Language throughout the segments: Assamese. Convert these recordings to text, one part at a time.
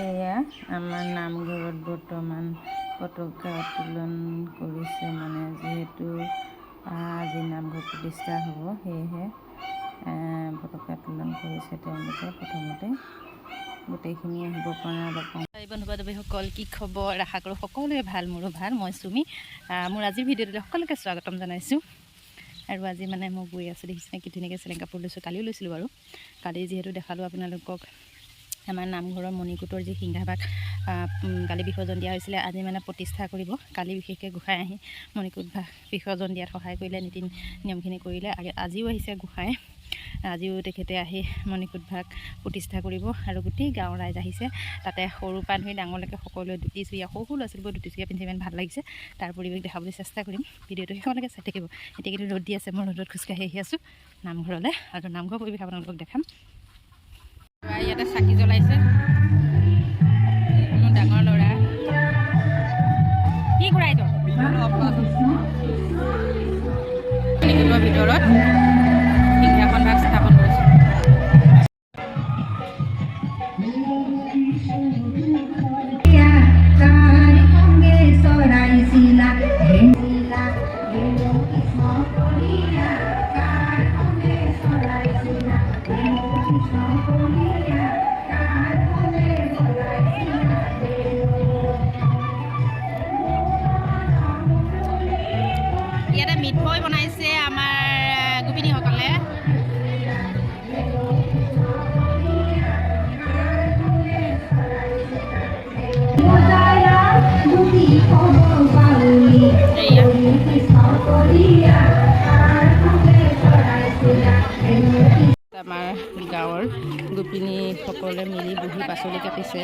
এয়া আমাৰ নামঘৰত বৰ্তমান পতাকা উত্তোলন কৰিছে মানে যিহেতু আজি নামঘৰ প্ৰতিষ্ঠা হ'ব সেয়েহে পতাকা উত্তোলন কৰিছে তেওঁলোকে প্ৰথমতে গোটেইখিনি আহিব পৰা বন্ধু বান্ধৱীসকল কি খবৰ আশা কৰোঁ সকলোৱে ভাল মোৰো ভাল মই চুমি মোৰ আজিৰ ভিডিঅ'টোলৈ সকলোকে স্বাগতম জনাইছোঁ আৰু আজি মানে মই গৈ আছোঁ দেখিছেনে কি ধুনীয়াকৈ চেলেং কাপোৰ লৈছোঁ কালিও লৈছিলোঁ বাৰু কালি যিহেতু দেখালোঁ আপোনালোকক আমাৰ নামঘৰৰ মণিকূটৰ যি সিংহাভাগ কালি বিসৰ্জন দিয়া হৈছিলে আজি মানে প্ৰতিষ্ঠা কৰিব কালি বিশেষকৈ গোসাঁই আহি মণিকূট ভাগ বিসৰ্জন দিয়াত সহায় কৰিলে নীতি নিয়মখিনি কৰিলে আজিও আহিছে গোসাঁই আজিও তেখেতে আহি মণিকূট ভাগ প্ৰতিষ্ঠা কৰিব আৰু গোটেই গাঁৱৰ ৰাইজ আহিছে তাতে সৰুৰ পৰা ধৰি ডাঙৰলৈকে সকলোৱে ধুতি চুৰীয়া সৰু ল'ৰা ছোৱালীবোৰ ধুতি চুৰীয়া পিন্ধি ইমান ভাল লাগিছে তাৰ পৰিৱেশ দেখাবলৈ চেষ্টা কৰিম ভিডিঅ'টো শেষলৈকে চাই থাকিব এতিয়া কিন্তু ৰ'দ দি আছে মই ৰ'দত খোজকাঢ়ি আহি আছোঁ নামঘৰলৈ আৰু নামঘৰ পৰিৱেশ আপোনালোকক দেখাম ইয়াতে চাকি জ্বলাইছে মোৰ ডাঙৰ ল'ৰা কি ঘূৰাই তো ভিতৰত সিংহাসন ভাগ স্থাপন কৰিছে ইয়াতে মিঠৈ বনাইছে আমাৰ গোপিনীসকলে আমাৰ গাঁৱৰ গোপিনীসকলে মিলি বহি পাচলি কাটিছে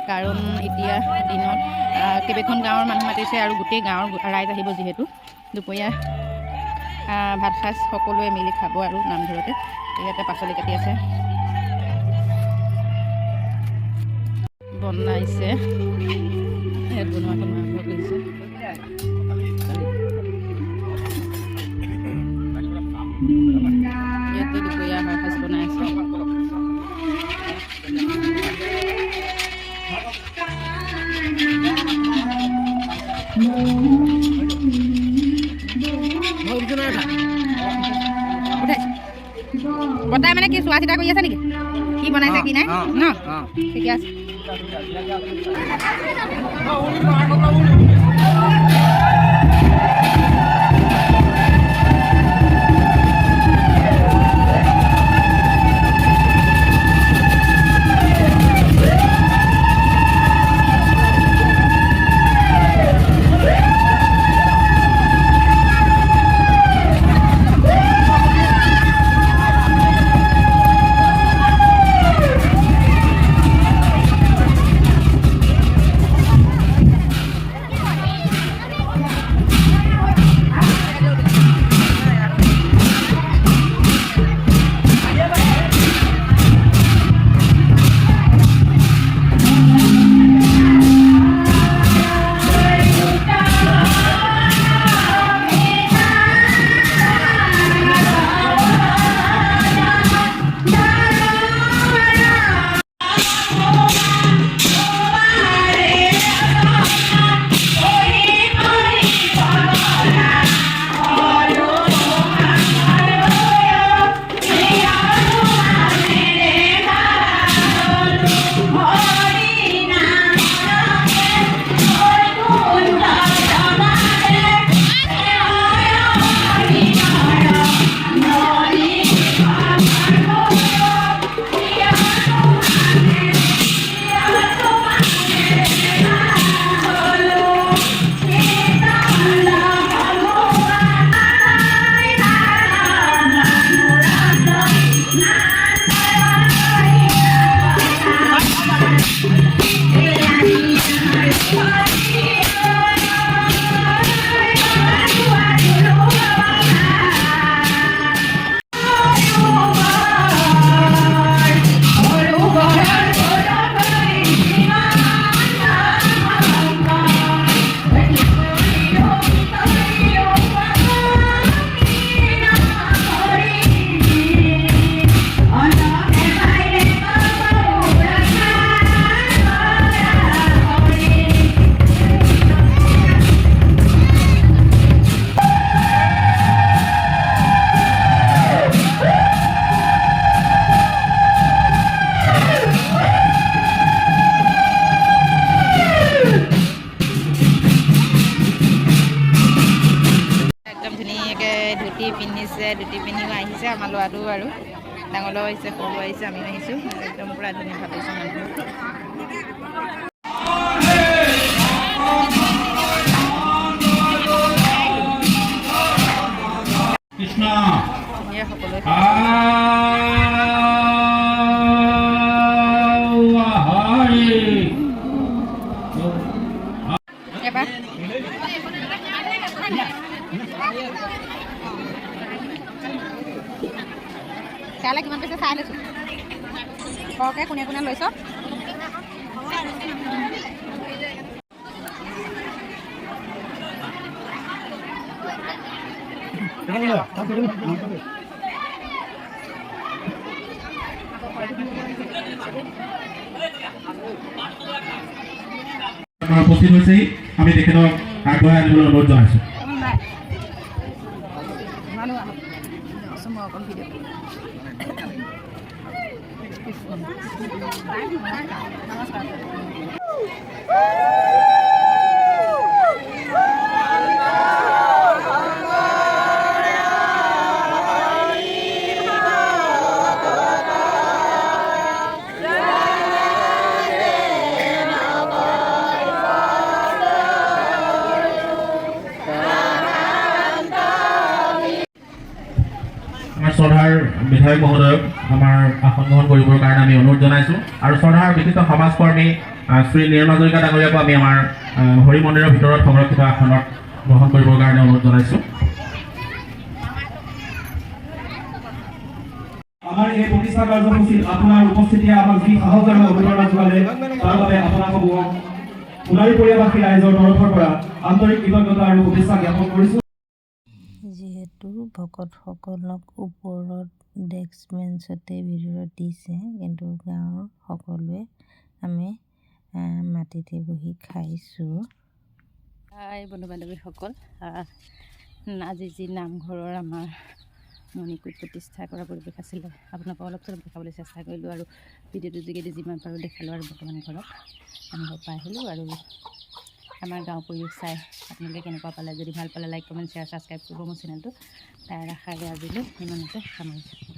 কাৰণ এতিয়া দিনত কেইবাখন গাঁৱৰ মানুহ মাতিছে আৰু গোটেই গাঁৱৰ ৰাইজ আহিব যিহেতু দুপৰীয়া ভাত সাজ সকলোৱে মিলি খাব আৰু নামঘৰতে ইয়াতে পাচলি কাটি আছে বনাইছে ইয়াত বনোৱাটো মাংস কৰিছে ইয়াতে দুপৰীয়া ভাত সাজ বনাই আছে বতাই মানে কি চোৱা চিতা কৰি আছে নেকি কি বনাইছে কি নাই ন ঠিকে আছে ল'ৰাটো আৰু ডাঙৰ ল'ৰা আহিছে, সৰু ল'ৰা আহিছে, আমিও আহিছোঁ। একদম পূৰা ধুনীয়া ভাবিছোঁ মানুহ। কৃষ্ণ সকলোৱে এবাৰ কাইলৈ কিমান কৈছে চাই লৈছোঁ। সৰহকৈ কোনে কোনে লৈছ? উপস্থিত হৈছেহি, আমি তেখেতক আগবঢ়াই আনিবলৈ অনুৰোধ জনাইছোঁ। আমাৰ শ্ৰদ্ধাৰ বিধায়ক মহোদয়ক আমাৰ আসন গ্ৰহণ কৰিবৰ কাৰণে আমি অনুৰোধ জনাইছোঁ আৰু শ্ৰদ্ধাৰ বিশিষ্ট সমাজকৰ্মী শ্ৰী নীৰল হাজৰিকা ডাঙৰীয়াকো আমি আমাৰ হৰি মন্দিৰৰ ভিতৰত সংৰক্ষিত আসনত গ্ৰহণ কৰিবৰ কাৰণে অনুৰোধ জনাইছোঁ। আমাৰ এই প্ৰতিষ্ঠা কাৰ্যসূচীত আপোনাৰ উপস্থিতিয়ে আমাক যি সাহস আৰু অভিনন্দন জনালে তাৰ বাবে আপোনালোকক সোণাৰী পৰিয়ালবাসী ৰাইজৰ তৰফৰ পৰা আন্তৰিক কৃতজ্ঞতা আৰু শুভেচ্ছা জ্ঞাপন কৰিছোঁ। যিহেতু ভকতসকলক ওপৰত ডেস্ক বেঞ্চতে ভিতৰত দিছে, কিন্তু গাঁৱৰ সকলোৱে আমি মাটিতে বহি খাইছোঁ। বন্ধু বান্ধৱীসকল, আজি যি নামঘৰৰ আমাৰ মণিকূট প্ৰতিষ্ঠা কৰা পৰিৱেশ আছিলে, আপোনালোকক অলপ চলপ দেখাবলৈ চেষ্টা কৰিলোঁ আৰু ভিডিঅ'টোৰ যোগেদি যিমান পাৰোঁ দেখালোঁ। আৰু বৰ্তমান ঘৰত আমি ঘৰৰ পৰা আহিলোঁ আৰু আমাৰ গাঁও পৰিৱেশ চাই আপোনালোকে কেনেকুৱা পালে, যদি ভাল পালে লাইক কমেণ্ট শ্বেয়াৰ ছাবস্ক্ৰাইব কৰিব মোৰ চেনেলটো। তাৰ আশাৰে আজিলৈ ইমানতে সামৰিছোঁ।